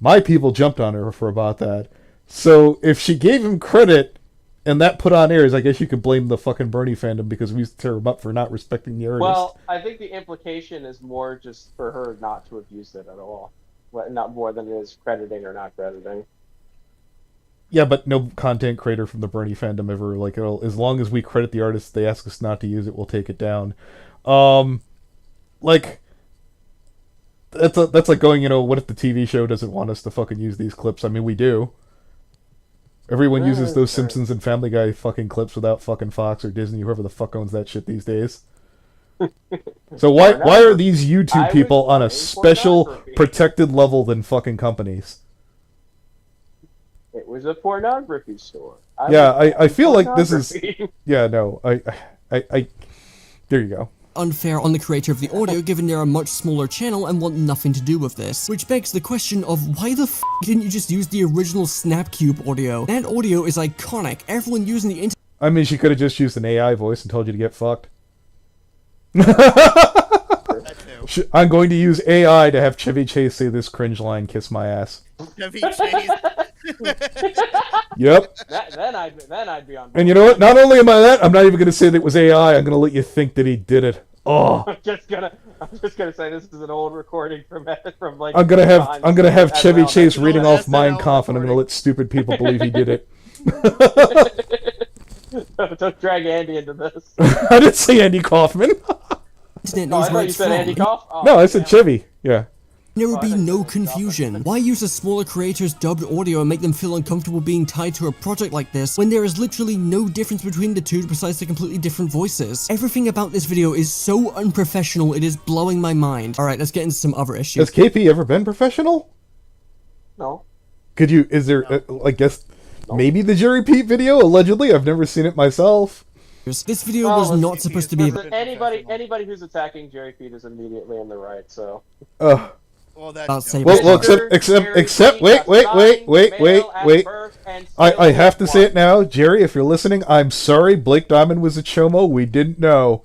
my people jumped on her for about that. So if she gave him credit and that put on airs, I guess you could blame the fucking Bernie fandom because we used to tear him up for not respecting the artist. Well, I think the implication is more just for her not to have used it at all. Not more than it is crediting or not crediting. Yeah, but no content creator from the Bernie fandom ever, like, as long as we credit the artist, they ask us not to use it, we'll take it down. Like, that's like going, what if the TV show doesn't want us to fucking use these clips? I mean, we do. Everyone uses those Simpsons and Family Guy fucking clips without fucking Fox or Disney, whoever the fuck owns that shit these days. So why are these YouTube people on a special protected level than fucking companies? It was a pornography store. I feel like this is... Yeah, no, I there you go. Unfair on the creator of the audio, given they're a much smaller channel and want nothing to do with this. Which begs the question of why the f didn't you just use the original Snapcube audio? That audio is iconic. Everyone using the internet... I mean, she could have just used an AI voice and told you to get fucked. I'm going to use AI to have Chevy Chase say this cringe line, "Kiss my ass." Chevy Chase. Yep. Then I'd be on board. And you know what? Not only am I that, I'm not even going to say that it was AI. I'm going to let you think that he did it. Oh. I'm just gonna say this is an old recording from like. I'm gonna have Chevy Chase reading off Mein Kampf, and I'm gonna let stupid people believe he did it. Don't drag Andy into this. I didn't say Andy Kaufman. Internet Oh, I knows thought where you it's said from. Andy Kauf. Oh, No, I said Chevy. Yeah. There would be no confusion. Why use a smaller creator's dubbed audio and make them feel uncomfortable being tied to a project like this when there is literally no difference between the two besides the completely different voices? Everything about this video is so unprofessional, it is blowing my mind. Alright, let's get into some other issues. Has KP ever been professional? No. Is there, I guess, maybe the Jerry Pete video, allegedly? I've never seen it myself. This video was not supposed to be about... Anybody who's attacking Jerry Pete is immediately in the right, so... Except, wait. I have to say it now. Jerry, if you're listening, I'm sorry. Blake Diamond was a chomo. We didn't know.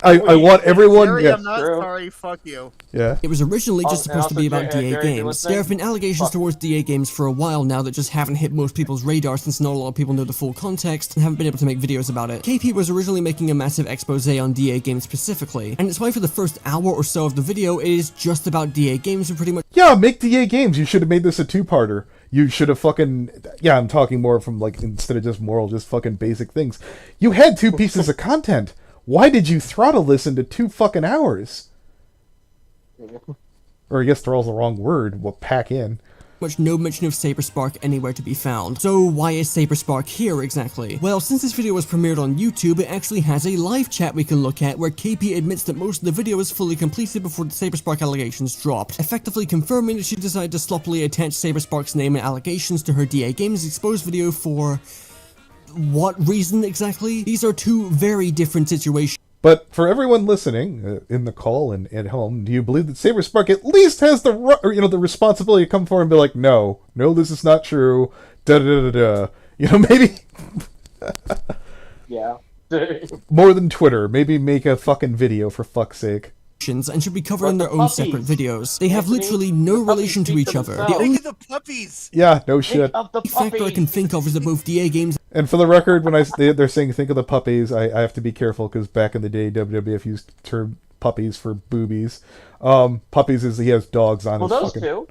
I want everyone... Jerry, yeah. I'm not sorry. Fuck you. Yeah. It was originally just supposed to be about DA Jerry, games. There have been allegations towards DA games for a while now that just haven't hit most people's radar since not a lot of people know the full context and haven't been able to make videos about it. KP was originally making a massive expose on DA games specifically, and it's why for the first hour or so of the video, it is just about DA games and pretty much... Yeah, make DA games. You should have made this a two-parter. You should have fucking... Yeah, I'm talking more from, like, instead of just moral, just fucking basic things. You had 2 pieces of content. Why did you throttle this into 2 fucking hours? Or I guess throttle the wrong word. We'll pack in. Much no mention of Saberspark anywhere to be found. So why is Saberspark here exactly? Well, since this video was premiered on YouTube, it actually has a live chat we can look at where KP admits that most of the video is fully completed before the Saberspark allegations dropped, effectively confirming that she decided to sloppily attach Saberspark's name and allegations to her DA Games exposed video for... what reason exactly? These are 2 very different situations. But for everyone listening in the call and at home, do you believe that Saberspark at least has the the responsibility to come forward and be like, no, this is not true, maybe yeah. more than Twitter, maybe make a fucking video for fuck's sake. And should be covered in their own separate videos. They have literally no relation to each other. The only puppies. Yeah, no shit. factor I can think of is that both DA games... And for the record, when they're saying think of the puppies, I have to be careful because back in the day, WWF used the term puppies for boobies. Puppies is he has dogs on his those fucking... two.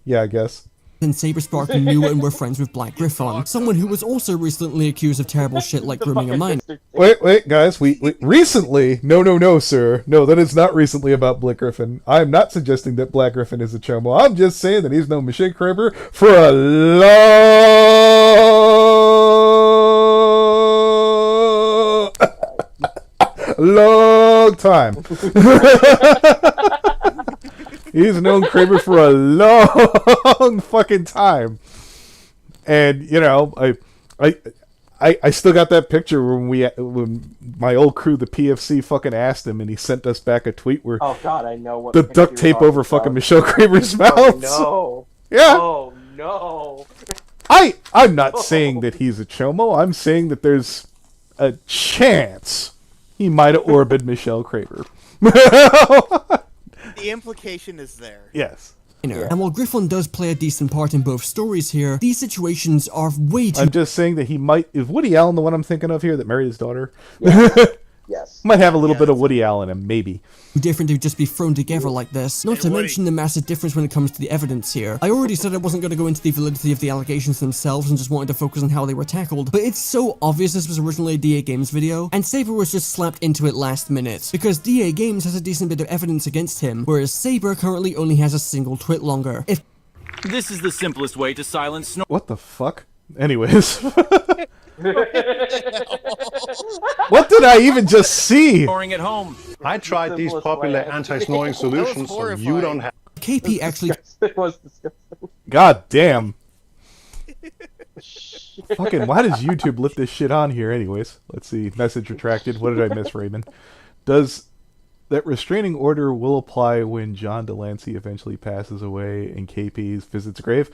Yeah, I guess. and Saber Spark knew and were friends with Black Griffon, someone who was also recently accused of terrible shit like grooming a minor. Wait, guys, we recently? No, sir. No, that is not recently about Black Griffin. I'm not suggesting that Black Griffin is a chomo. I'm just saying that he's known Michelle Kramer for a long time. He's known Kramer for a long fucking time. And, you know, I still got that picture when my old crew, the PFC, fucking asked him, and he sent us back a tweet where oh god, I know what the duct tape over about. fucking Michelle Kramer's mouth. Oh no. Yeah. Oh no. I'm not saying that he's a chomo. I'm saying that there's a chance he might have orbited Michelle Kramer. The implication is there. Yes. And while Griffon does play a decent part in both stories here, these situations are way too... I'm just saying that he might... Is Woody Allen the one I'm thinking of here that married his daughter? Yes. Might have a little bit of Woody Allen in him, maybe. different to just be thrown together like this. Not to mention the massive difference when it comes to the evidence here. I already said I wasn't going to go into the validity of the allegations themselves and just wanted to focus on how they were tackled, but it's so obvious this was originally a DA Games video, and Saber was just slapped into it last minute, because DA Games has a decent bit of evidence against him, whereas Saber currently only has a single twit longer. This is the simplest way to silence What the fuck? Anyways. What did I even just see? At home. I tried these popular anti-snoring solutions, so you don't have. KP actually. God damn. Fucking, why does YouTube let this shit on here anyways? Let's see. Message retracted. What did I miss, Raymond? Does that restraining order will apply when John Delancey eventually passes away and KP visits grave?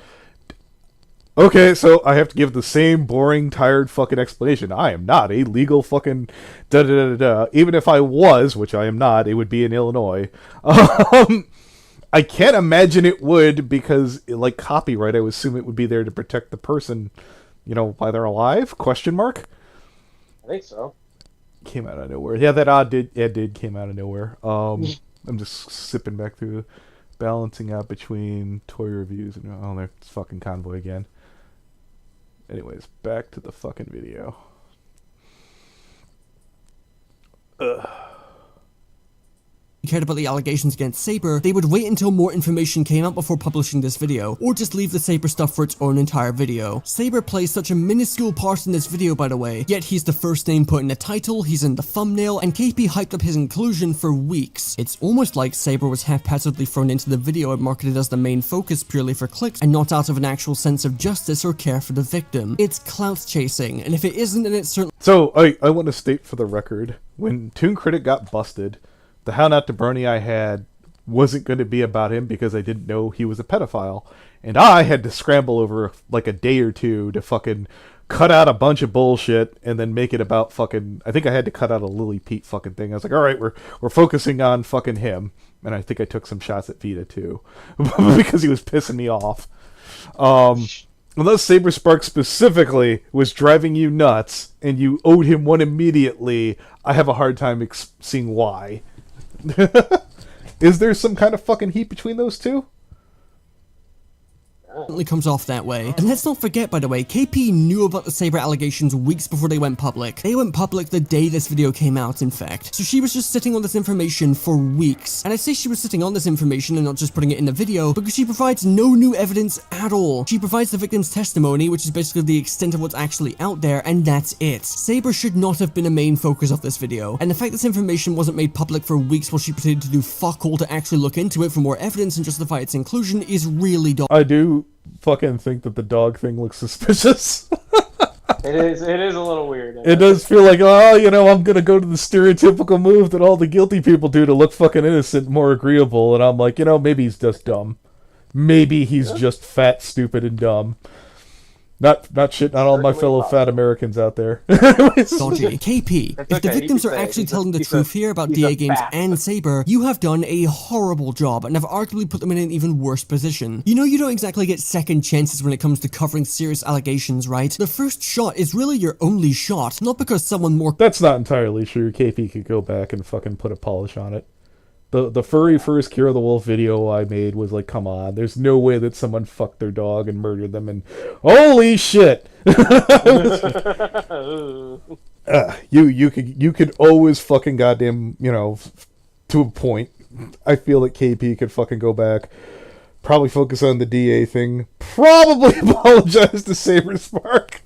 Okay, so I have to give the same boring, tired fucking explanation. I am not a legal fucking da-da-da-da-da. Even if I was, which I am not, it would be in Illinois. I can't imagine it would because, like copyright, I would assume it would be there to protect the person, you know, while they're alive? Question mark? I think so. Came out of nowhere. Yeah, that ad did came out of nowhere. I'm just sipping back through, balancing out between toy reviews and oh, there's fucking Convoy again. Anyways, back to the fucking video. Cared about the allegations against Saber, they would wait until more information came out before publishing this video, or just leave the Saber stuff for its own entire video. Saber plays such a minuscule part in this video, by the way, yet he's the first name put in the title, he's in the thumbnail, and KP hyped up his inclusion for weeks. It's almost like Saber was haphazardly thrown into the video and marketed as the main focus purely for clicks, and not out of an actual sense of justice or care for the victim. It's clout chasing, and if it isn't, then it's certainly— So, I want to state for the record, when Toon Critic got busted, the How Not to Bernie I had wasn't going to be about him because I didn't know he was a pedophile. And I had to scramble over like a day or two to fucking cut out a bunch of bullshit and then make it about fucking... I think I had to cut out a Lily Pete fucking thing. I was like, alright, we're focusing on fucking him. And I think I took some shots at Vita too. Because he was pissing me off. Unless Saber Spark specifically was driving you nuts and you owed him one immediately, I have a hard time seeing why. Is there some kind of fucking heat between those two? comes off that way. And let's not forget, by the way, KP knew about the Saber allegations weeks before they went public. They went public the day this video came out, in fact. So she was just sitting on this information for weeks. And I say she was sitting on this information and not just putting it in a video because she provides no new evidence at all. She provides the victim's testimony, which is basically the extent of what's actually out there, and that's it. Saber should not have been a main focus of this video. And the fact this information wasn't made public for weeks while she proceeded to do fuck all to actually look into it for more evidence and justify its inclusion is really dumb. I do fucking think that the dog thing looks suspicious. It is a little weird. It does feel like, oh, you know, I'm gonna go to the stereotypical move that all the guilty people do to look fucking innocent, more agreeable, and I'm like, you know, maybe he's just dumb. Maybe he's just fat, stupid, and dumb. Not shitting on all my fellow fat Americans out there. Dodgy. KP, if the victims are actually telling the truth here about DA Games and Saber, you have done a horrible job and have arguably put them in an even worse position. You know you don't exactly get second chances when it comes to covering serious allegations, right? The first shot is really your only shot, not because someone more— That's not entirely true. KP could go back and fucking put a polish on it. The furry first Cure the Wolf video I made was like, come on, there's no way that someone fucked their dog and murdered them, and holy shit! You could always fucking goddamn, to a point. I feel that KP could fucking go back, probably focus on the DA thing, probably apologize to Saber Spark.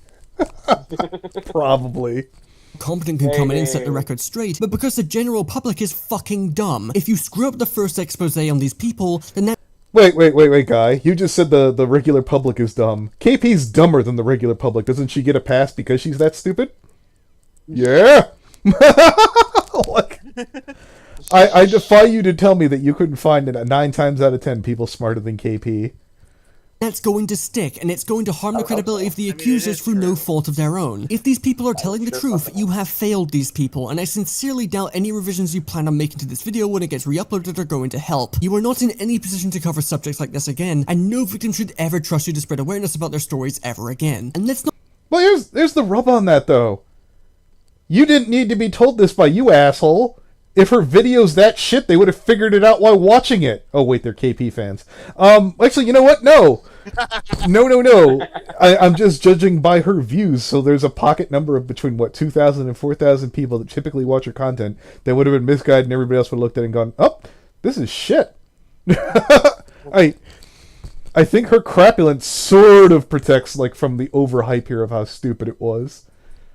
Probably. Competent can come in and set the record straight, but because the general public is fucking dumb, if you screw up the first expose on these people, then that... Wait, guy. You just said the regular public is dumb. KP's dumber than the regular public. Doesn't she get a pass because she's that stupid? Yeah! Like, I defy you to tell me that you couldn't find 9 times out of 10 people smarter than KP. That's going to stick, and it's going to harm the credibility of the accusers through no fault of their own. If these people are telling the truth, you have failed these people, and I sincerely doubt any revisions you plan on making to this video when it gets re-uploaded are going to help. You are not in any position to cover subjects like this again, and no victim should ever trust you to spread awareness about their stories ever again. And let's not... Well, there's the rub on that, though. You didn't need to be told this by you, asshole. If her video's that shit, they would have figured it out while watching it. Oh, wait, they're KP fans. Actually, you know what? No. No. I'm just judging by her views, so there's a pocket number of between, 2,000 and 4,000 people that typically watch her content that would have been misguided, and everybody else would have looked at it and gone, oh, this is shit. I think her crapulence sort of protects, from the overhype here of how stupid it was.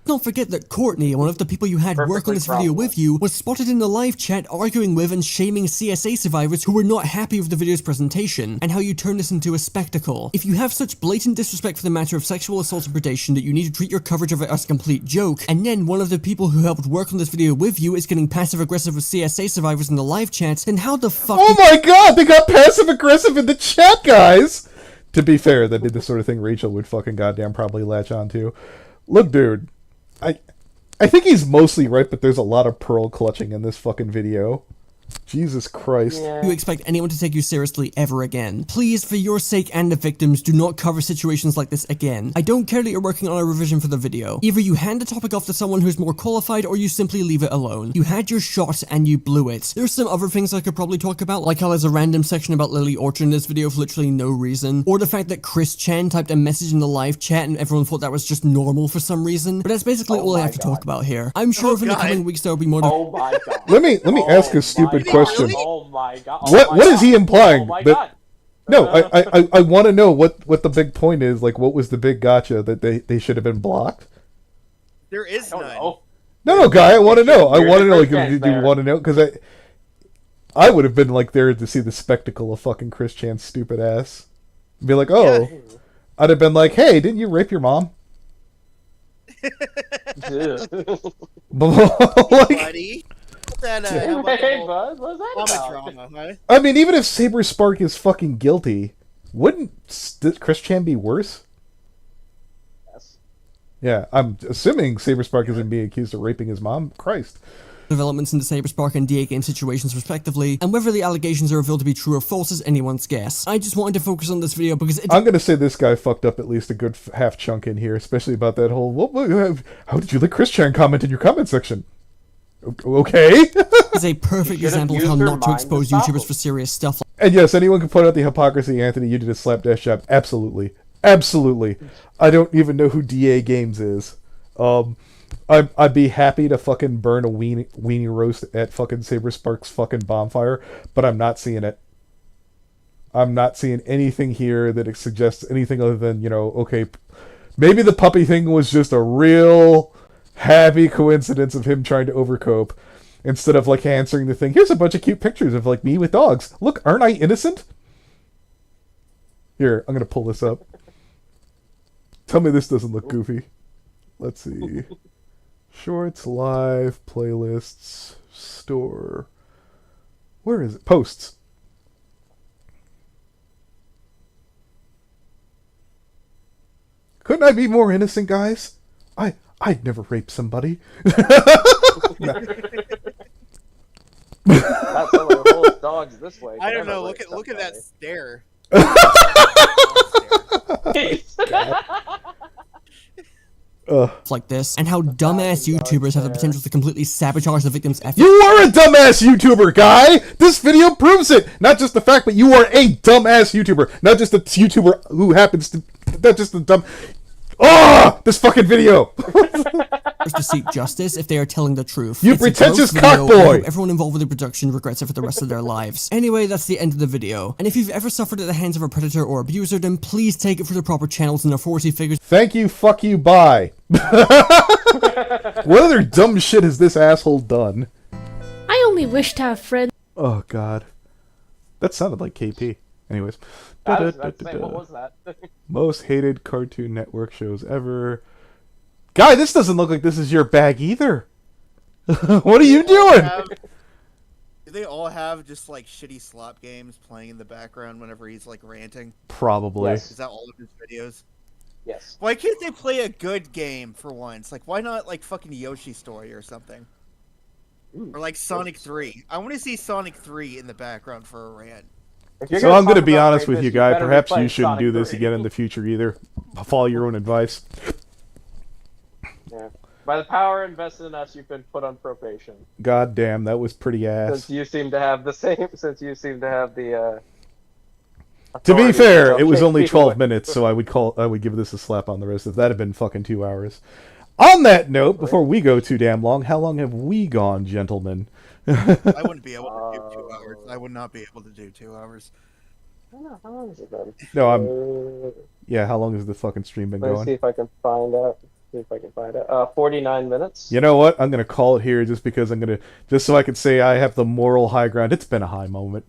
Don't forget that Courtney, one of the people you had work on this video with you, was spotted in the live chat arguing with and shaming CSA survivors who were not happy with the video's presentation, and how you turned this into a spectacle. If you have such blatant disrespect for the matter of sexual assault and predation that you need to treat your coverage of it as a complete joke, and then one of the people who helped work on this video with you is getting passive-aggressive with CSA survivors in the live chat, then how the fuck... Oh my god, they got passive-aggressive in the chat, guys! To be fair, that'd be the sort of thing Rachel would fucking goddamn probably latch on to. Look, dude. I think he's mostly right, but there's a lot of pearl clutching in this fucking video. Jesus Christ. Yeah. You expect anyone to take you seriously ever again. Please, for your sake and the victims, do not cover situations like this again. I don't care that you're working on a revision for the video. Either you hand the topic off to someone who's more qualified, or you simply leave it alone. You had your shot and you blew it. There's some other things I could probably talk about, like how there's a random section about Lily Orchard in this video for literally no reason, or the fact that Chris Chan typed a message in the live chat and everyone thought that was just normal for some reason, but that's basically all I have to talk about here. I'm sure in the coming weeks there will be more Oh my god. Let me ask a stupid question. Really? Oh my god. Oh what is he implying? Oh my god. No, I want to know what the big point is. What was the big gotcha that they should have been blocked? There is none. No, guy, I want to know. I want to know. Did you want to know? Because I would have been there to see the spectacle of fucking Chris Chan's stupid ass. Be like, oh, yeah. I'd have been like, hey, didn't you rape your mom? Buddy. That, what's that about? Drama, huh? I mean, even if Saber Spark is fucking guilty, wouldn't Chris Chan be worse? Yes. Yeah, I'm assuming Saber Spark isn't being accused of raping his mom. Christ. Developments in the Saberspark and DA game situations respectively, and whether the allegations are revealed to be true or false is anyone's guess. I just wanted to focus on this video because I'm gonna say this guy fucked up at least a good half chunk in here, especially about that whole, how did you let Chris Chan comment in your comment section? Okay. Is a perfect example of how not to expose YouTubers for serious stuff. And yes, anyone can point out the hypocrisy. Anthony, you did a slapdash job. Absolutely. I don't even know who DA Games is. I'd be happy to fucking burn a weenie roast at fucking Saber Spark's fucking bonfire, but I'm not seeing it. I'm not seeing anything here that suggests anything other than, okay, maybe the puppy thing was just a real happy coincidence of him trying to overcope instead of answering the thing. Here's a bunch of cute pictures of me with dogs. Look, aren't I innocent? Here, I'm gonna pull this up. Tell me this doesn't look goofy. Let's see. Shorts, live, playlists, store. Where is it? Posts. Couldn't I be more innocent, guys? I'd never rape somebody. Not someone who holds dogs this way. I don't know. Look at that stare. like this, and how dumbass YouTubers have the potential to completely sabotage the victim's efforts. You are a dumbass YouTuber, guy! This video proves it! Not just the fact, but you are a dumbass YouTuber. Not just a YouTuber who happens to... Not just a dumb... Oh! This fucking video! To seek justice if they are telling the truth. You It's pretentious a gross video, and I cockboy! hope everyone involved with the production regrets it for the rest of their lives. Anyway, that's the end of the video. And if you've ever suffered at the hands of a predator or abuser, then please take it through the proper channels and authority figures. Thank you, fuck you, bye. What other dumb shit has this asshole done? I only wish to have friends. Oh, God. That sounded like KP. Anyways. What was that? Most hated Cartoon Network shows ever. Guy, this doesn't look like this is your bag either. What are you doing? Do they all have just like shitty slop games playing in the background whenever he's like ranting? Probably. Yes. Is that all of his videos? Yes. Why can't they play a good game for once? Like, why not like fucking Yoshi Story or something? Or like Sonic 3. I want to see Sonic 3 in the background for a rant. So I'm going to be honest with you, Guy. Perhaps you shouldn't do this again in the future either. Follow your own advice. Yeah. By the power invested in us, you've been put on probation. God damn, that was pretty ass. Since you seem to have the same. Since you seem to have the. To be fair, it was only 12 minutes, so I would give this a slap on the wrist if that had been fucking 2 hours. On that note, before we go too damn long, how long have we gone, gentlemen? I wouldn't be able to do 2 hours. I would not be able to do 2 hours. I don't know, how long has it been? No, yeah, how long has the fucking stream been Let me going? see if I can find out. 49 minutes. You know what? I'm gonna call it here just because just so I can say I have the moral high ground. It's been a high moment.